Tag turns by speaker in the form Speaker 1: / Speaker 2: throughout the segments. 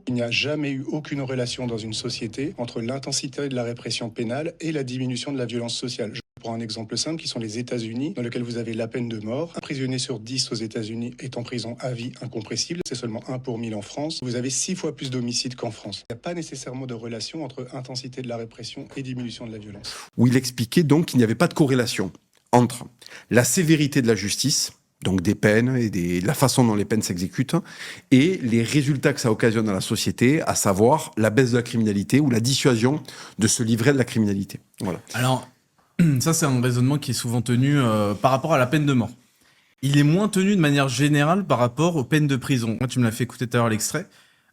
Speaker 1: Il n'y a jamais eu aucune relation dans une société entre l'intensité de la répression pénale et la diminution de la violence sociale. Je prends un exemple simple qui sont les États-Unis, dans lequel vous avez la peine de mort. Un prisonnier sur 10 aux États-Unis est en prison à vie incompressible. C'est seulement 1 pour 1000 en France. Vous avez 6 fois plus d'homicides qu'en France. Il n'y a pas nécessairement de relation entre intensité de la répression et diminution de la violence.
Speaker 2: Où il expliquait donc qu'il n'y avait pas de corrélation entre la sévérité de la justice, donc des peines et la façon dont les peines s'exécutent, et les résultats que ça occasionne dans la société, à savoir la baisse de la criminalité ou la dissuasion de se livrer de la criminalité. Voilà.
Speaker 3: Alors, ça c'est un raisonnement qui est souvent tenu par rapport à la peine de mort. Il est moins tenu de manière générale par rapport aux peines de prison. Moi, tu me l'as fait écouter tout à l'heure l'extrait.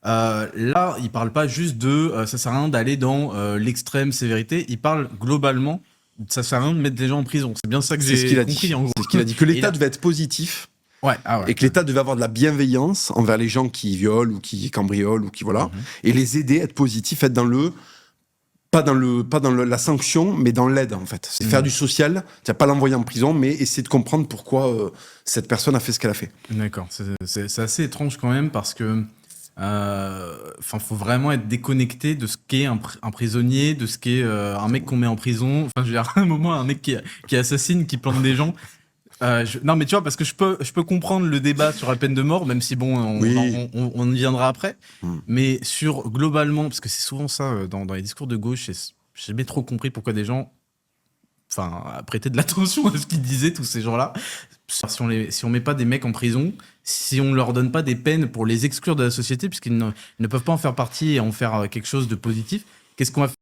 Speaker 3: Là, il parle pas juste de ça sert à rien d'aller dans l'extrême sévérité. Il parle globalement, ça sert à rien de mettre des gens en prison. C'est bien ça que j'ai compris, en gros.
Speaker 2: C'est ce qu'il a dit, que l'État devait être positif.
Speaker 3: Ouais,
Speaker 2: et que l'État devait avoir de la bienveillance envers les gens qui violent ou qui cambriolent ou qui voilà, et les aider à être positifs, être dans le pas dans la sanction, mais dans l'aide en fait. C'est faire du social. Tu vas pas l'envoyer en prison, mais essayer de comprendre pourquoi cette personne a fait ce qu'elle a fait.
Speaker 3: D'accord, c'est assez étrange quand même parce que faut vraiment être déconnecté de ce qu'est un prisonnier, de ce qu'est un mec qu'on met en prison. Enfin, je veux dire, à un moment, un mec qui assassine, qui plante des gens. Non, mais tu vois, parce que je peux comprendre le débat sur la peine de mort, même si bon, on y viendra après. Mais sur globalement, parce que c'est souvent ça dans les discours de gauche, j'ai jamais trop compris pourquoi des gens, prêtaient de l'attention à ce qu'ils disaient, tous ces gens-là. Si on met pas des mecs en prison, si on leur donne pas des peines pour les exclure de la société, puisqu'ils ne peuvent pas en faire partie et en faire quelque chose de positif, qu'est-ce qu'on va faire ?